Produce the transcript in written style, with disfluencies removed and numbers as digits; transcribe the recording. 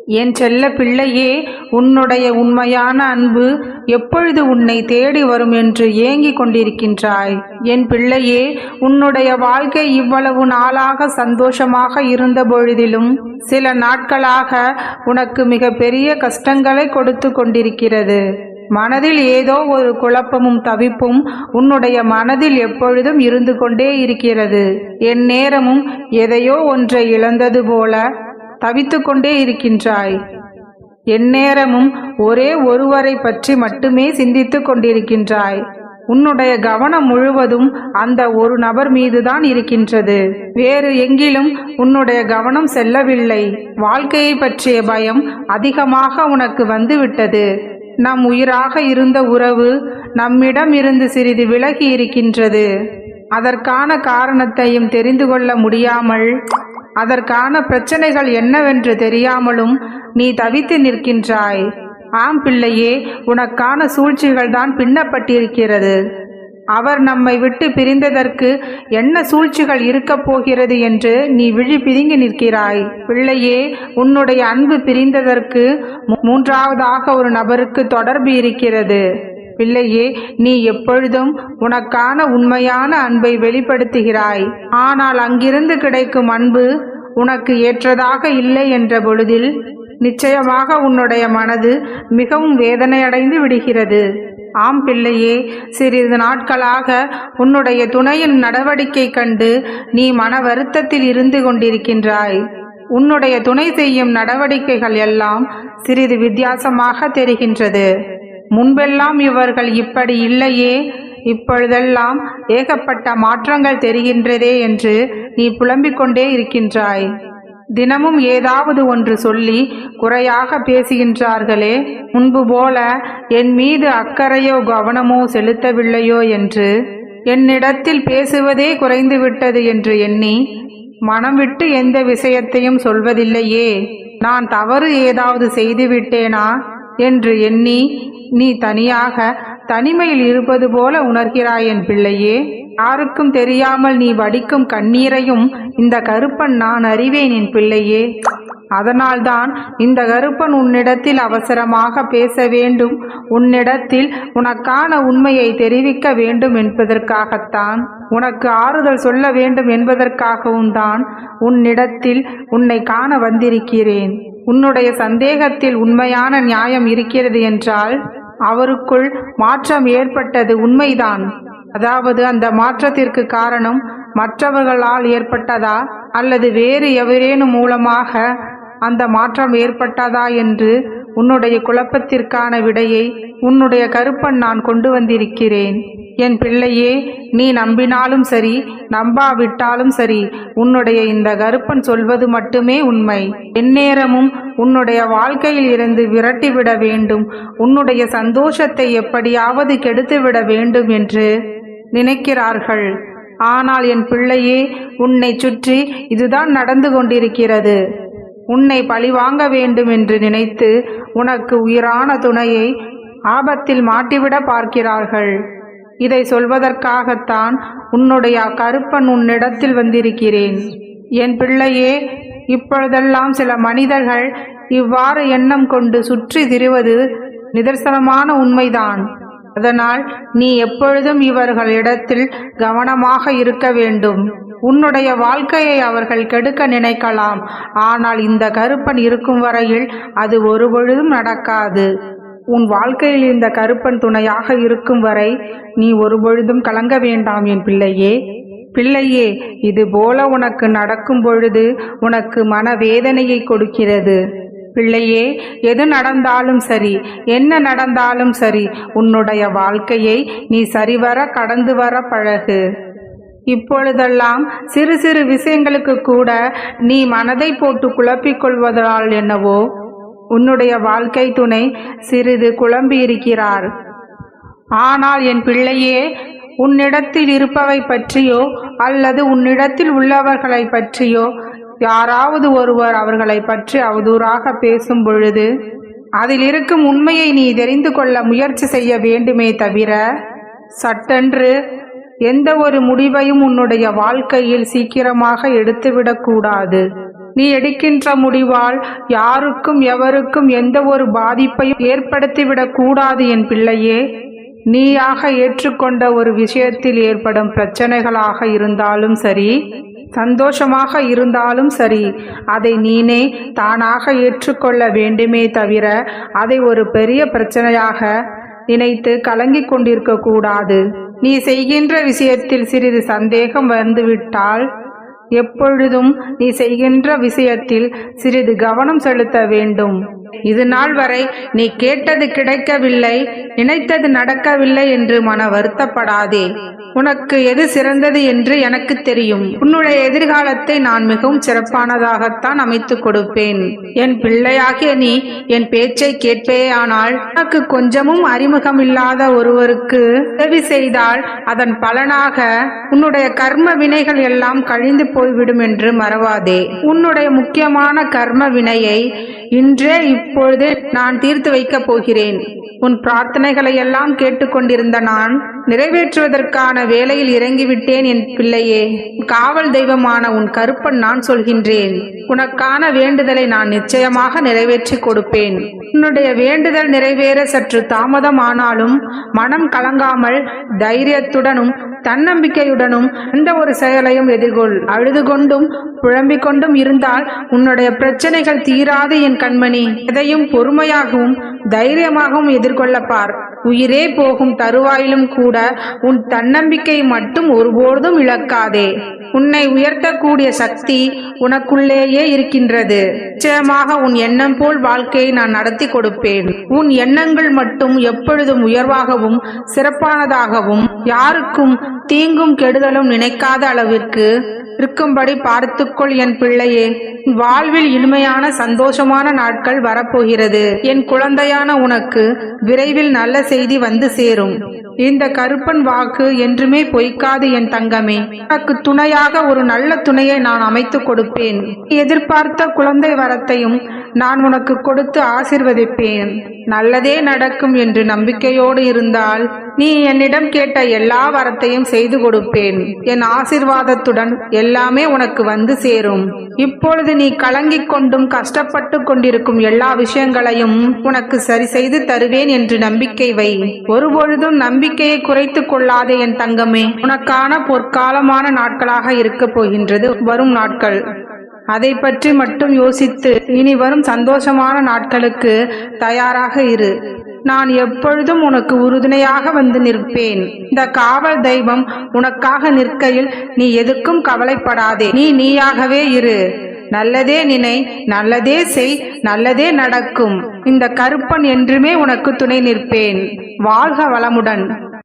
என் செல்ல பிள்ளையே, உன்னுடைய உண்மையான அன்பு எப்பொழுது உன்னை தேடி வரும் என்று ஏங்கிக் கொண்டிருக்கின்றாய். என் பிள்ளையே, உன்னுடைய வாழ்க்கை இவ்வளவு நாளாக சந்தோஷமாக இருந்த பொழுதிலும் சில நாட்களாக உனக்கு மிக பெரிய கஷ்டங்களை கொடுத்து கொண்டிருக்கிறது. மனதில் ஏதோ ஒரு குழப்பமும் தவிப்பும் உன்னுடைய மனதில் எப்பொழுதும் இருந்து கொண்டே இருக்கிறது. என் நேரமும் எதையோ ஒன்றை இழந்தது போல தவித்து கொண்டே இருக்கின்றாய். எந்நேரமும் ஒரே ஒருவரை பற்றி மட்டுமே சிந்தித்து கொண்டிருக்கின்றாய். உன்னுடைய கவனம் முழுவதும் அந்த ஒரு நபர் மீதுதான் இருக்கின்றது. வேறு எங்கிலும் உன்னுடைய கவனம் செல்லவில்லை. வாழ்க்கையை பற்றிய பயம் அதிகமாக உனக்கு வந்துவிட்டது. நம் உயிராக இருந்த உறவு நம்மிடம் இருந்து சிறிது விலகி இருக்கின்றது. அதற்கான காரணத்தையும் தெரிந்து கொள்ள முடியாமல், அதற்கான பிரச்சனைகள் என்னவென்று தெரியாமலும் நீ தவித்து நிற்கின்றாய். ஆம் பிள்ளையே, உனக்கான சூழ்ச்சிகள் தான் பின்னப்பட்டிருக்கிறது. அவர் நம்மை விட்டு பிரிந்ததற்கு என்ன சூழ்ச்சிகள் இருக்கப் போகிறது என்று நீ விழி பிதுங்கி நிற்கிறாய். பிள்ளையே, உன்னுடைய அன்பு பிரிந்ததற்கு மூன்றாவதாக ஒரு நபருக்கு தொடர்பு இருக்கிறது. பிள்ளையே, நீ எப்பொழுதும் உனக்கான உண்மையான அன்பை வெளிப்படுத்துகிறாய். ஆனால் அங்கிருந்து கிடைக்கும் அன்பு உனக்கு ஏற்றதாக இல்லை என்ற பொழுதில் நிச்சயமாக உன்னுடைய மனது மிகவும் வேதனையடைந்து விடுகிறது. ஆம் பிள்ளையே, சிறிது நாட்களாக உன்னுடைய துணையின் நடவடிக்கை கண்டு நீ மன வருத்தத்தில் இருந்து கொண்டிருக்கின்றாய். உன்னுடைய துணை செய்யும் நடவடிக்கைகள் எல்லாம் சிறிது வித்தியாசமாக தெரிகின்றது. முன்பெல்லாம் இவர்கள் இப்படி இல்லையே, இப்பொழுதெல்லாம் ஏகப்பட்ட மாற்றங்கள் தெரிகின்றதே என்று நீ புலம்பிக் கொண்டே இருக்கின்றாய். தினமும் ஏதாவது ஒன்று சொல்லி குறையாக பேசுகின்றார்களே, முன்பு போல என் மீது அக்கறையோ கவனமோ செலுத்தவில்லையோ என்று, என்னிடத்தில் பேசுவதே குறைந்துவிட்டது என்று எண்ணி மனம் விட்டு எந்த விஷயத்தையும் சொல்வதில்லையே, நான் தவறு ஏதாவது செய்துவிட்டேனா என்று எண்ணி நீ தனியாக தனிமையில் இருப்பது போல உணர்கிறாய். என் பிள்ளையே, யாருக்கும் தெரியாமல் நீ வடிக்கும் கண்ணீரையும் இந்த கருப்பன் நான் அறிவேன். என் பிள்ளையே, அதனால்தான் இந்த கருப்பன் உன்னிடத்தில் அவசரமாக பேச வேண்டும், உன்னிடத்தில் உனக்கான உண்மையை தெரிவிக்க வேண்டும் என்பதற்காகத்தான், உனக்கு ஆறுதல் சொல்ல வேண்டும் என்பதற்காகவும் தான் உன்னிடத்தில் உன்னை காண வந்திருக்கிறேன். உன்னுடைய சந்தேகத்தில் உண்மையான நியாயம் இருக்கிறது என்றால் அவருக்குள் மாற்றம் ஏற்பட்டது உண்மைதான். அதாவது அந்த மாற்றத்திற்கு காரணம் மற்றவர்களால் ஏற்பட்டதா அல்லது வேறு எவரேனும் மூலமாக அந்த மாற்றம் ஏற்பட்டதா என்று உன்னுடைய குழப்பத்திற்கான விடையை உன்னுடைய கருப்பன் நான் கொண்டு வந்திருக்கிறேன். என் பிள்ளையே, நீ நம்பினாலும் சரி நம்பாவிட்டாலும் சரி, உன்னுடைய இந்த கருப்பன் சொல்வது மட்டுமே உண்மை. எந்நேரமும் உன்னுடைய வாழ்க்கையில் இருந்து விரட்டிவிட வேண்டும், உன்னுடைய சந்தோஷத்தை எப்படியாவது கெடுத்துவிட வேண்டும் என்று நினைக்கிறார்கள். ஆனால் என் பிள்ளையே, உன்னை சுற்றி இதுதான் நடந்து கொண்டிருக்கிறது. உன்னை பழிவாங்க வேண்டும் என்று நினைத்து உனக்கு உயிரான துணையை ஆபத்தில் மாட்டிவிட பார்க்கிறார்கள். இதை சொல்வதற்காகத்தான் உன்னுடைய கருப்பன் உன்னிடத்தில் வந்திருக்கிறேன். என் பிள்ளையே, இப்பொழுதெல்லாம் சில மனிதர்கள் இவ்வாறு எண்ணம் கொண்டு சுற்றி திரிவது நிதர்சனமான உண்மைதான். அதனால் நீ எப்பொழுதும் இவர்களிடத்தில் கவனமாக இருக்க வேண்டும். உன்னுடைய வாழ்க்கையை அவர்கள் கெடுக்க நினைக்கலாம், ஆனால் இந்த கருப்பன் இருக்கும் வரையில் அது ஒருபொழுதும் நடக்காது. உன் வாழ்க்கையில் இந்த கருப்பன் துணையாக இருக்கும் வரை நீ ஒருபொழுதும் கலங்க வேண்டாம். என் பிள்ளையே, பிள்ளையே, இது போல உனக்கு நடக்கும் பொழுது உனக்கு மனவேதனையை கொடுக்கிறது. பிள்ளையே, எது நடந்தாலும் சரி, என்ன நடந்தாலும் சரி, உன்னுடைய வாழ்க்கையை நீ சரிவர கடந்து வர பழகு. இப்பொழுதெல்லாம் சிறு சிறு விஷயங்களுக்கு கூட நீ மனதை போட்டு குழப்பிக் கொள்வதால் என்னவோ உன்னுடைய வாழ்க்கை துணை சிறிது குழம்பி இருக்கிறார். ஆனால் என் பிள்ளையே, உன்னிடத்தில் இருப்பவை பற்றியோ அல்லது உன்னிடத்தில் உள்ளவர்களை பற்றியோ யாராவது ஒருவர் அவர்களை பற்றி அவதூறாக பேசும் பொழுது அதில் இருக்கும் உண்மையை நீ தெரிந்து கொள்ள முயற்சி செய்ய வேண்டுமே தவிர சட்டென்று எந்த ஒரு முடிவையும் உன்னுடைய வாழ்க்கையில் சீக்கிரமாக எடுத்துவிடக்கூடாது. நீ எடுக்கின்ற முடிவால் யாருக்கும் எவருக்கும் எந்த ஒரு பாதிப்பையும் ஏற்படுத்திவிடக் கூடாது என் பிள்ளையே. நீயாக ஏற்றுக்கொண்ட ஒரு விஷயத்தில் ஏற்படும் பிரச்சனைகளாக இருந்தாலும் சரி, சந்தோஷமாக இருந்தாலும் சரி, அதை நீனே தானாக ஏற்றுக்கொள்ள வேண்டுமே தவிர அதை ஒரு பெரிய பிரச்சனையாக நினைத்து கலங்கிக் கொண்டிருக்க கூடாது. நீ செய்கின்ற விஷயத்தில் சிறிது சந்தேகம் வந்துவிட்டால் எப்பொழுதும் நீ செய்கின்ற விஷயத்தில் சிறிது கவனம் செலுத்த வேண்டும். இது நாள் வரை நீ கேட்டது கிடைக்கவில்லை, நினைத்தது நடக்கவில்லை என்று மன வருத்தப்படாதே. உனக்கு எது சிறந்தது என்று எனக்கு தெரியும். உன்னுடைய எதிர்காலத்தை நான் மிகவும் சிறப்பானதாகத்தான் அமைத்துக் கொடுப்பேன். என் பிள்ளையாகிய நீ என் பேச்சை கேட்பேயானால், உனக்கு கொஞ்சமும் அறிமுகம் இல்லாத ஒருவருக்கு உதவி செய்தால் அதன் பலனாக உன்னுடைய கர்ம வினைகள் எல்லாம் கழிந்து போய்விடும் என்று மறவாதே. உன்னுடைய முக்கியமான கர்ம வினையை இன்றே இப்பொழுது நான் தீர்த்து வைக்கப் போகிறேன். உன் பிரார்த்தனைகளை எல்லாம் கேட்டுக்கொண்டிருந்த நான் நிறைவேற்றுவதற்கான வேலையில் இறங்கிவிட்டேன் என் பிள்ளையே. காவல் தெய்வமான உன் கருப்பன் நான் சொல்கின்றேன். உனக்கான வேண்டுதலை நான் நிச்சயமாக நிறைவேற்றி கொடுப்பேன். உன்னுடைய வேண்டுதல் நிறைவேற சற்று தாமதமானாலும் மனம் கலங்காமல் தைரியத்துடனும் தன்னம்பிக்கையுடனும் எந்த ஒரு செயலையும் எதிர்கொள். அழுது கொண்டும் புலம்பிக் கொண்டும் இருந்தால் உன்னுடைய பிரச்சனைகள் தீராது என் கண்மணி. எதையும் பொறுமையாகவும் தைரியமாகவும் எதிர்கொள்ளப்பார். உயிரே போகும் தருவாயிலும் கூட உன் தன்னம்பிக்கை மட்டும் ஒருபோதும் இழக்காதே. உன்னை உயர்த்தக்கூடிய சக்தி உனக்குள்ளேயே இருக்கின்றது. நிச்சயமாக உன் எண்ணம் போல் வாழ்க்கையை நான் நடத்தி கொடுப்பேன். உன் எண்ணங்கள் மட்டும் எப்பொழுதும் உயர்வாகவும் சிறப்பானதாகவும் யாருக்கும் தீங்கும் கெடுதலும் நினைக்காத அளவிற்கு இருக்கும்படி பார்த்துக்கொள் என் பிள்ளையே. வாழ்வில் இனிமையான சந்தோஷமான நாட்கள் வரப்போகிறது. என் குழந்தையான உனக்கு விரைவில் நல்ல செய்தி வந்து சேரும். இந்த கருப்பன் வாக்கு என்றுமே பொய்க்காது என் தங்கமே. உனக்கு துணையாக ஒரு நல்ல துணையை நான் அமைத்து கொடுப்பேன். எதிர்பார்த்த குழந்தை வரத்தையும் நான் உனக்கு கொடுத்து ஆசிர்வதிப்பேன். நல்லதே நடக்கும் என்று நம்பிக்கையோடு இருந்தால் நீ என்னிடம் கேட்ட எல்லா வரத்தையும் செய்து கொடுப்பேன். என் ஆசிர்வாதத்துடன் எல்லாமே உனக்கு வந்து சேரும். இப்பொழுது நீ கலங்கிக் கொண்டும் கஷ்டப்பட்டு கொண்டிருக்கும் எல்லா விஷயங்களையும் உனக்கு சரி செய்து தருவேன் என்று நம்பிக்கை வை. ஒருபொழுதும் நம்பிக்கையை குறைத்துக் கொள்ளாதே என் தங்கமே. உனக்கான பொற்காலமான நாட்களாக இருக்க போகின்றது வரும் நாட்கள். அதை பற்றி மட்டும் யோசித்து இனி வரும் சந்தோஷமான நாட்களுக்கு தயாராக இரு. நான் எப்பொழுதும் உனக்கு உறுதுணையாக வந்து நிற்பேன். இந்த காவல் தெய்வம் உனக்காக நிற்கையில் நீ எதுக்கும் கவலைப்படாதே. நீ நீயாகவே இரு. நல்லதே நினை, நல்லதே செய், நல்லதே நடக்கும். இந்த கருப்பன் என்றுமே உனக்கு துணை நிற்பேன். வாழ்க வளமுடன்.